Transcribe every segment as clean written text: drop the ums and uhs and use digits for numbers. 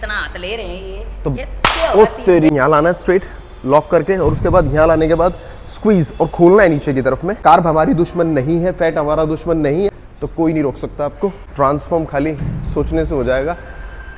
इतना हाथ ले रहे हैं ये तो क्या वो होगा तेरी यहाँ लाना है स्ट्रेट लॉक करके, और उसके बाद यहाँ लाने के बाद स्क्वीज और खोलना है नीचे की तरफ में। कार्ब हमारी दुश्मन नहीं है, फैट हमारा दुश्मन नहीं है, तो कोई नहीं रोक सकता आपको। ट्रांसफॉर्म खाली सोचने से हो जाएगा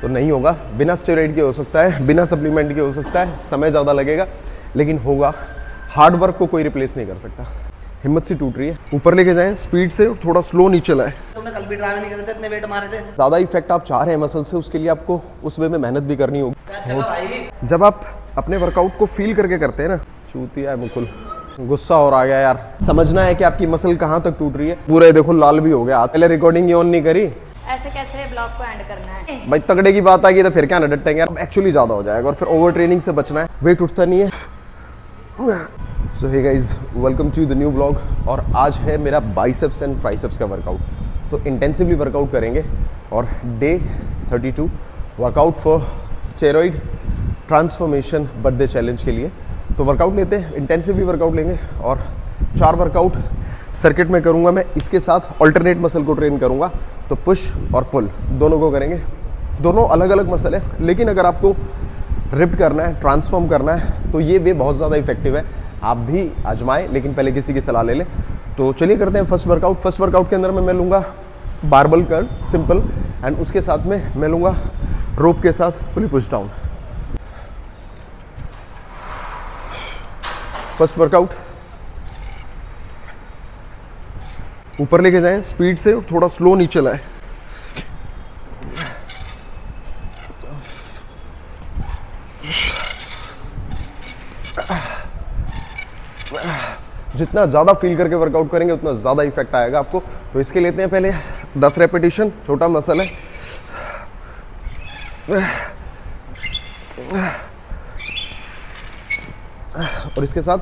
तो नहीं होगा। बिना स्टेरॉइड के हो सकता है, बिना सप्लीमेंट के हो सकता है, समय ज़्यादा लगेगा लेकिन होगा। हार्ड वर्क को कोई रिप्लेस नहीं कर सकता। हिम्मत सी टूट रही है, ऊपर लेके जाएं स्पीड से, थोड़ा स्लो नीचे लाए। तुमने कल भी ट्राई नहीं करे थे, इतने वेट मारे थे। ज़्यादा इफेक्ट आप चाह रहे हैं मसल से, उसके लिए आपको उस वे में मेहनत भी करनी होगी। चलो भाई, जब आप अपने वर्कआउट को फील करके करते हैं ना, चूतिया है मुकुल, गुस्सा और आ गया यार। समझना है कि आपकी मसल कहाँ तक टूट रही है। पूरे देखो लाल भी हो गया। पहले रिकॉर्डिंग ही ऑन नहीं करी, ऐसे कैसे ब्लॉग को एंड करना है भाई तगड़े की बात आ गई तो फिर क्या न डटेंगे यार। एक्चुअली ज़्यादा हो जाएगा और फिर ओवर ट्रेनिंग से बचना है, वेट उठता नहीं है। So hey guys, welcome to the new blog. और आज है मेरा बाइसेप्स एंड ट्राइसेप्स का वर्कआउट। तो इंटेंसिवली वर्कआउट करेंगे और day 32 workout for steroid transformation birthday challenge के लिए। तो वर्कआउट लेते हैं, इंटेंसिवली वर्कआउट लेंगे और 4 वर्कआउट सर्किट में करूंगा मैं। इसके साथ अल्टरनेट मसल को ट्रेन करूंगा, तो पुश और पुल दोनों को करेंगे। दोनों अलग अलग मसल है, लेकिन अगर आपको रिप्ट करना है, ट्रांसफॉर्म करना है, तो ये वे बहुत ज़्यादा इफेक्टिव है। आप भी आजमाएं, लेकिन पहले किसी की सलाह ले लें। तो चलिए करते हैं फर्स्ट वर्कआउट। फर्स्ट वर्कआउट के अंदर में मैं लूँगा बारबल कर्ल सिंपल, एंड उसके साथ में मैं लूँगा रोप के साथ पुली पुश डाउन। फर्स्ट वर्कआउट, ऊपर लेके जाएं स्पीड से और थोड़ा स्लो नीचे लाए। जितना ज़्यादा फील करके वर्कआउट करेंगे उतना ज़्यादा इफेक्ट आएगा आपको। तो इसके लेते हैं पहले 10 रेपिटेशन, छोटा मसल है। और इसके साथ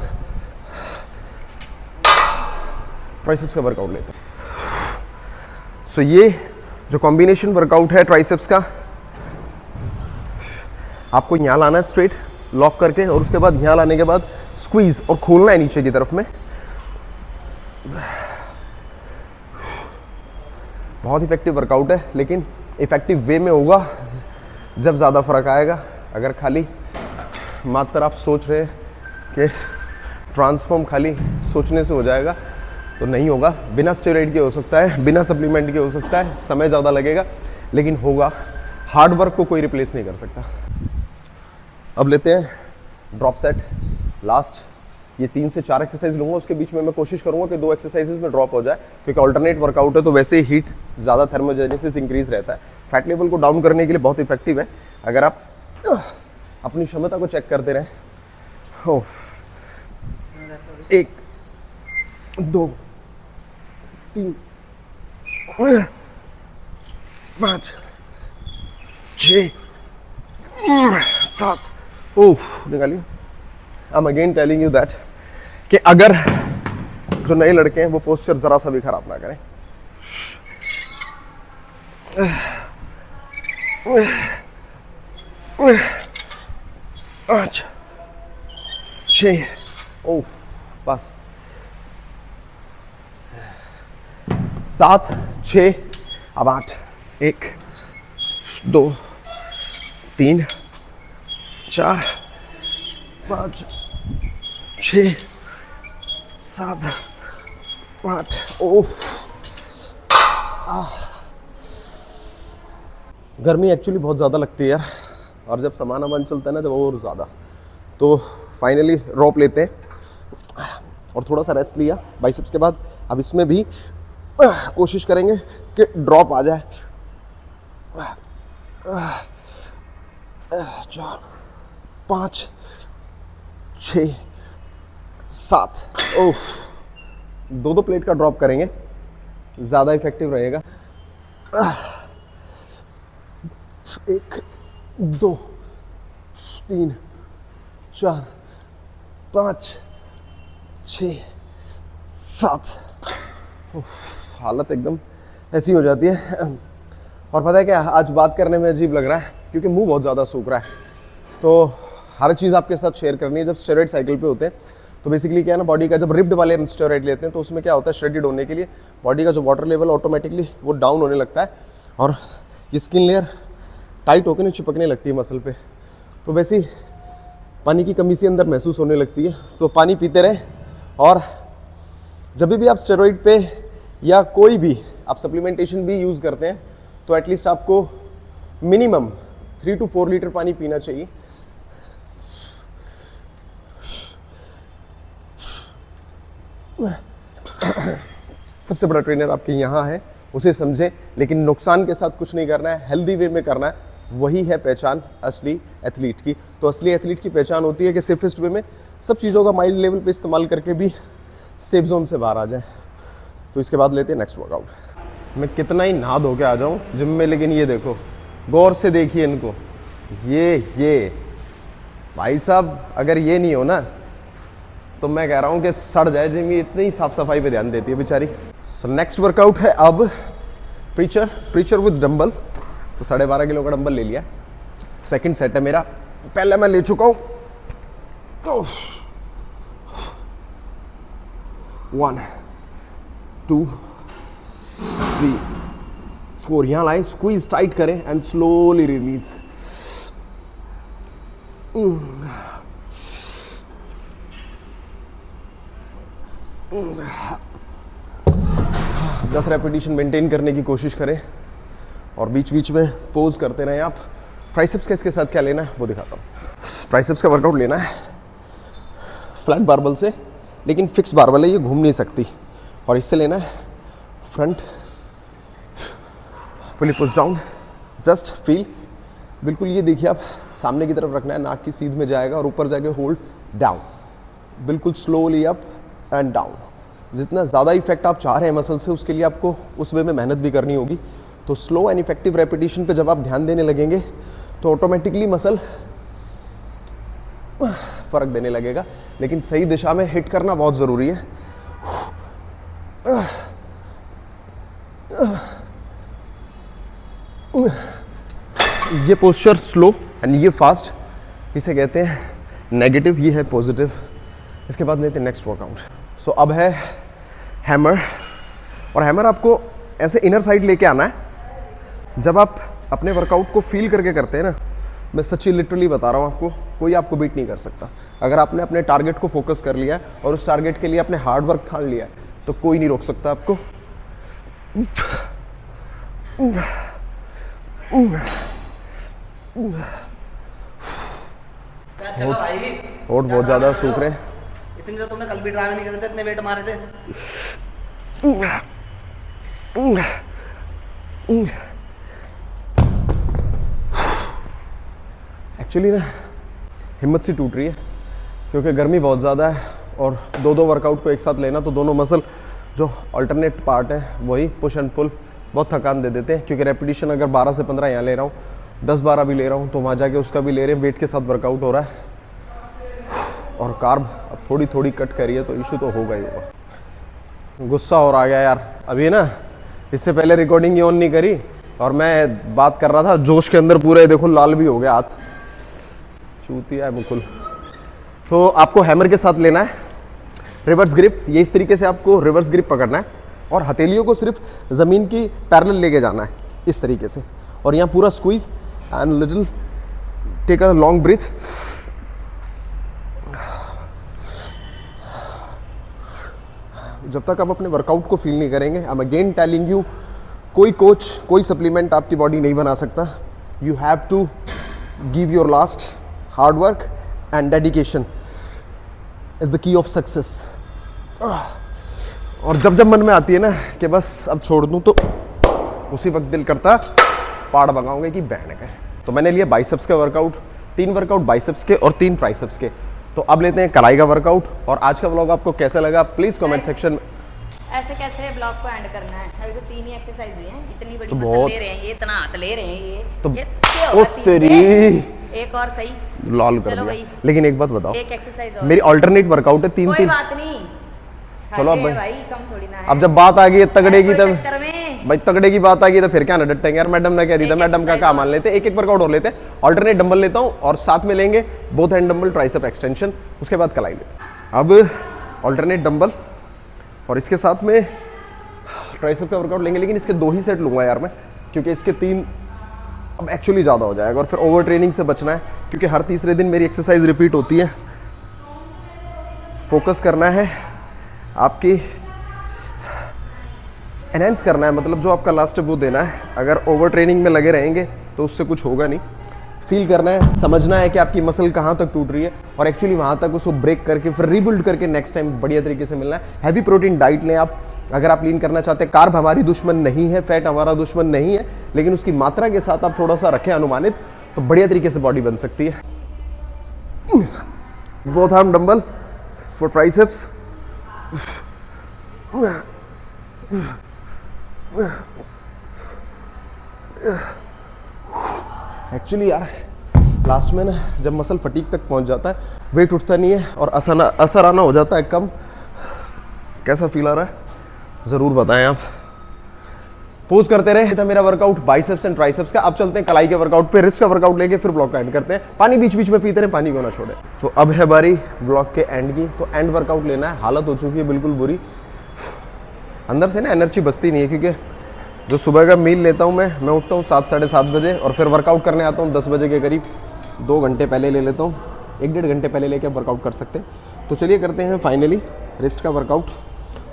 ट्राइसेप्स का वर्कआउट लेते हैं। सो ये जो कॉम्बिनेशन वर्कआउट है ट्राइसेप्स का, आपको यहाँ लाना है स्ट्रेट लॉक करके, और उसके बाद यहाँ लाने के बाद स्क्वीज और खोलना है नीचे की तरफ में। बहुत इफेक्टिव वर्कआउट है, लेकिन इफेक्टिव वे में होगा जब ज़्यादा फर्क आएगा। अगर खाली मात्र आप सोच रहे हैं कि ट्रांसफॉर्म खाली सोचने से हो जाएगा तो नहीं होगा। बिना स्टेरॉइड के हो सकता है, बिना सप्लीमेंट के हो सकता है, समय ज़्यादा लगेगा लेकिन होगा। हार्ड वर्क को कोई रिप्लेस नहीं कर सकता। अब लेते हैं ड्रॉप सेट लास्ट। ये 3 से 4 एक्सरसाइज लूँगा, उसके बीच में मैं कोशिश करूँगा कि 2 एक्सरसाइजेज में ड्रॉप हो जाए, क्योंकि अल्टरनेट वर्कआउट है तो वैसे ही हीट ज़्यादा, थर्मोजेनेसिस इंक्रीज रहता है। फैट लेवल को डाउन करने के लिए बहुत इफेक्टिव है अगर आप अपनी क्षमता को चेक करते रहें। हो 1 2 3 5 6 7। ओह निकालिए। आई am again telling you that कि अगर जो नए लड़के हैं वो पोस्चर जरा सा भी खराब ना करें। 5 6। ओह बस 7 6। अब 8। 1 2 3 4 5 6 7 8। ओह गर्मी एक्चुअली बहुत ज़्यादा लगती है यार, और जब सामान अमान चलता है ना, जब और ज़्यादा। तो फाइनली रोप लेते हैं और थोड़ा सा रेस्ट लिया बाइसेप्स के बाद। अब इसमें भी कोशिश करेंगे कि ड्रॉप आ जाए। 4 5 6 7। ओह 2 प्लेट का ड्रॉप करेंगे, ज़्यादा इफेक्टिव रहेगा। 1 2 3 4 5 6 7। हालत एकदम ऐसी हो जाती है। और पता है क्या, आज बात करने में अजीब लग रहा है क्योंकि मुंह बहुत ज़्यादा सूख रहा है। तो हर चीज़ आपके साथ शेयर करनी है। जब स्टेरॉइड साइकिल पे होते हैं तो बेसिकली क्या है ना, बॉडी का जब रिप्ड वाले हम स्टेरॉइड लेते हैं तो उसमें क्या होता है, श्रेडेड होने के लिए बॉडी का जो वाटर लेवल ऑटोमेटिकली वो डाउन होने लगता है और ये स्किन लेयर टाइट होकर ना चिपकने लगती है मसल पे, तो वैसे ही पानी की कमी सी अंदर महसूस होने लगती है। तो पानी पीते रहे, और जब भी आप स्टेरॉइड पे या कोई भी आप सप्लीमेंटेशन भी यूज़ करते हैं तो एटलीस्ट आपको मिनिमम 3 to 4 लीटर पानी पीना चाहिए। सबसे बड़ा ट्रेनर आपके यहाँ है, उसे समझें, लेकिन नुकसान के साथ कुछ नहीं करना है, हेल्दी वे में करना है। वही है पहचान असली एथलीट की। तो असली एथलीट की पहचान होती है कि सेफेस्ट वे में सब चीज़ों का माइल्ड लेवल पे इस्तेमाल करके भी सेफ जोन से बाहर आ जाए। तो इसके बाद लेते हैं नेक्स्ट वर्कआउट। मैं कितना ही नहा धो के आ जाऊँ जिम में, लेकिन ये देखो, गौर से देखिए इनको, ये भाई साहब, अगर ये नहीं हो ना तो मैं कह रहा हूँ कि सड़ जाए जिम। ये इतनी साफ सफाई पे ध्यान देती है बेचारी। सो नेक्स्ट वर्कआउट है अब प्रीचर विद डंबल। तो 12.5 किलो का डंबल ले लिया। सेकंड सेट है मेरा, पहले मैं ले चुका हूँ। 1 2 3 4। यहाँ लाएं, स्क्वीज टाइट करें and slowly release. 10 repetition maintain करने की कोशिश करें, और बीच बीच में पोज करते रहें आप। ट्राइसेप्स का इसके साथ क्या लेना है वो दिखाता हूँ। ट्राइसेप्स का वर्कआउट लेना है फ्लैट बारबल से, लेकिन फिक्स बारबल है, ये घूम नहीं सकती। और इससे लेना है फ्रंट पुल पुश डाउन, जस्ट फील, बिल्कुल ये देखिए आप सामने की तरफ रखना है, नाक की सीध में जाएगा और ऊपर जाके होल्ड डाउन, बिल्कुल स्लोली अप एंड डाउन। जितना ज़्यादा इफेक्ट आप चाह रहे हैं मसल से, उसके लिए आपको उस वे में मेहनत भी करनी होगी। तो स्लो एंड इफेक्टिव रेपिटेशन पे जब आप ध्यान देने लगेंगे तो ऑटोमेटिकली मसल फर्क देने लगेगा, लेकिन सही दिशा में हिट करना बहुत ज़रूरी है। ये पोस्चर स्लो एंड ये फास्ट, इसे कहते हैं नेगेटिव, ये है पॉजिटिव। इसके बाद लेते हैं नेक्स्ट वर्कआउट। सो अब है हैमर, और हैमर आपको ऐसे इनर साइड लेके आना है। जब आप अपने वर्कआउट को फील करके करते हैं ना, मैं सच्ची लिटरली बता रहा हूँ आपको, कोई आपको बीट नहीं कर सकता। अगर आपने अपने टारगेट को फोकस कर लिया है और उस टारगेट के लिए आपने हार्ड वर्क ठान लिया है, तो कोई नहीं रोक सकता आपको। चलो भाई, होठ बहुत ज़्यादा सूख रहे हैं। इतनी तो तुमने कल भी ड्राइव नहीं करे थे, इतने वेट मारे थे। एक्चुअली ना हिम्मत सी टूट रही है, क्योंकि गर्मी बहुत ज़्यादा है, और दो वर्कआउट को एक साथ लेना, तो दोनों मसल जो अल्टरनेट पार्ट है वही पुश एंड पुल बहुत थकान दे देते हैं। क्योंकि रेपिटेशन अगर 12 से 15 यहाँ ले रहा हूँ, 10-12 भी ले रहा हूँ, तो वहाँ जाके उसका भी ले रहे हैं, वेट के साथ वर्कआउट हो रहा है। और कार्ब अब थोड़ी थोड़ी कट करिए तो इशू तो होगा ही होगा। गुस्सा और आ गया यार, अभी ना इससे पहले रिकॉर्डिंग ही ऑन नहीं करी और मैं बात कर रहा था जोश के अंदर, पूरा देखो लाल भी हो गया हाथ, चूतिया है मुकुल। तो आपको हैमर के साथ लेना है रिवर्स ग्रिप, ये इस तरीके से आपको रिवर्स ग्रिप पकड़ना है, और हथेलियों को सिर्फ ज़मीन की पैरेलल लेके जाना है इस तरीके से, और यहाँ पूरा squeeze and little take a long breath. जब तक आप अपने वर्कआउट को फील नहीं करेंगे, I am again telling you, कोई कोच कोई सप्लीमेंट आपकी बॉडी नहीं बना सकता। You have to give your last, hard work and dedication is the key of success. और जब जब मन में आती है ना कि बस अब छोड़ दूं, तो उसी वक्त दिल करता पाड़ भगाऊंगे कि बैठ गए। तो मैंने लिया बाइसेप्स का वर्कआउट, 3 वर्कआउट बाइसेप्स के और 3 ट्राइसेप्स के। तो अब लेते हैं कलाई का वर्कआउट। और आज का व्लॉग आपको कैसा लगा प्लीज़ कमेंट सेक्शन में। ऐसे कैसे ब्लॉग को एंड करना है? अभी तो 3 ही एक्सरसाइज हुई हैं, इतनी बड़ी तो मसल बहुत- ले रहे हैं, ये इतना हाथ ले रहे हैं, ये तो ये क्या ओ होगा 3 तेरी से? एक और सही, लॉल कर चलो दिया। भाई। लेकिन एक बात बताओ, एक एक्सरसाइज और, मेरी अल्टरनेट वर्कआउट है 3 कोई 3। बात नहीं। चलो अब अरे भाई। भाई कम थोड़ी ना है। अब जब बात आ गई है तगड़े की, कोई तब चक्कर में भाई तगड़े की बात आ गई तो फिर क्या ना डटेंगे यार। मैडम ने कह दी था, एक मैडम का exercise काम और। मान लेते हैं, एक वर्कआउट और लेते हैं। अल्टरनेट डंबल लेता हूँ और साथ में लेंगे both hand dumbbell tricep extension, उसके बाद कलाई लेते हैं। अब अल्टरनेट डंबल और इसके साथ में ट्राइसेप का वर्कआउट लेंगे, लेकिन इसके 2 ही सेट लूंगा यार मैं, क्योंकि इसके 3 अब एक्चुअली ज़्यादा हो जाएगा और फिर ओवर ट्रेनिंग से बचना है, क्योंकि हर तीसरे दिन मेरी एक्सरसाइज रिपीट होती है। फोकस करना है, आपकी एनहेंस करना है, मतलब जो आपका लास्ट है वो देना है। अगर ओवर ट्रेनिंग में लगे रहेंगे तो उससे कुछ होगा नहीं। फील करना है, समझना है कि आपकी मसल कहाँ तक टूट रही है और एक्चुअली वहाँ तक उसको ब्रेक करके फिर रीबिल्ड करके नेक्स्ट टाइम बढ़िया तरीके से मिलना है। हैवी प्रोटीन डाइट लें आप, अगर आप लीन करना चाहते हैं। कार्ब हमारी दुश्मन नहीं है, फैट हमारा दुश्मन नहीं है, लेकिन उसकी मात्रा के साथ आप थोड़ा सा रखें अनुमानित, तो बढ़िया तरीके से बॉडी बन सकती है। Both arm dumbbell for triceps. Actually यार लास्ट में ना जब मसल फटीक तक पहुंच जाता है, वेट उठता नहीं है और असर आना हो जाता है कम। कैसा फील आ रहा है ज़रूर बताएं आप। पोज करते रहे। था मेरा वर्कआउट बाइसेप्स एंड ट्राइसेप्स का। अब चलते हैं कलाई के वर्कआउट पे, रिस्ट का वर्कआउट लेके फिर ब्लॉक का एंड करते हैं। पानी बीच बीच में पीते रहे, पानी को ना छोड़े। तो अब है बारी ब्लॉक के एंड की, तो एंड वर्कआउट लेना है। हालत हो चुकी है बिल्कुल बुरी, अंदर से ना एनर्जी बचती नहीं है, क्योंकि जो सुबह का मील लेता हूँ मैं उठता हूँ 7 साढ़े 7 बजे और फिर वर्कआउट करने आता हूँ 10 बजे के करीब। 2 घंटे पहले ले लेता हूँ, 1-1.5 घंटे पहले लेके वर्कआउट कर सकते हैं। तो चलिए करते हैं फाइनली रिस्ट का वर्कआउट।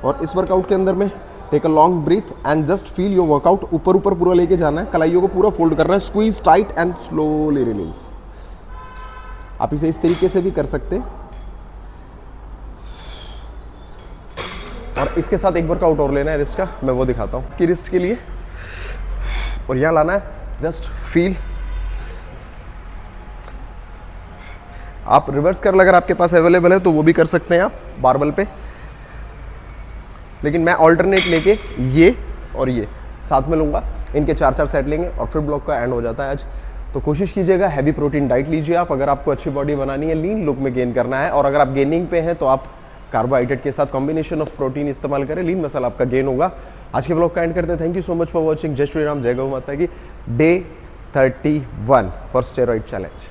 और इस वर्कआउट के अंदर में take a long breath and just feel your workout. ऊपर ऊपर पूरा लेके जाना है, कलाइयों को पूरा फोल्ड करना है, squeeze tight and slowly release. आप इसे इस तरीके से भी कर सकते हैं और इसके साथ एक वर्कआउट और लेना है रिस्ट का, मैं वो दिखाता हूँ कि रिस्ट के लिए। और यहाँ लाना है जस्ट फील। आप रिवर्स कर्ल अगर आपके पास अवेलेबल है तो वो भी कर सकते हैं आप बारबल पे, लेकिन मैं ऑल्टरनेट लेके ये और ये साथ में लूँगा। इनके 4-4 सेट लेंगे और फिर ब्लॉक का एंड हो जाता है आज। तो कोशिश कीजिएगा, हैवी प्रोटीन डाइट लीजिए आप अगर आपको अच्छी बॉडी बनानी है, लीन लुक में गेन करना है। और अगर आप गेनिंग पे हैं तो आप कार्बोहाइड्रेट के साथ कॉम्बिनेशन ऑफ प्रोटीन इस्तेमाल करें, लीन मसल आपका गेन होगा। आज के ब्लॉग का एंड करते हैं। Thank you so much for watching. जय श्री राम, जय गौ माता की। Day 31 for steroid challenge.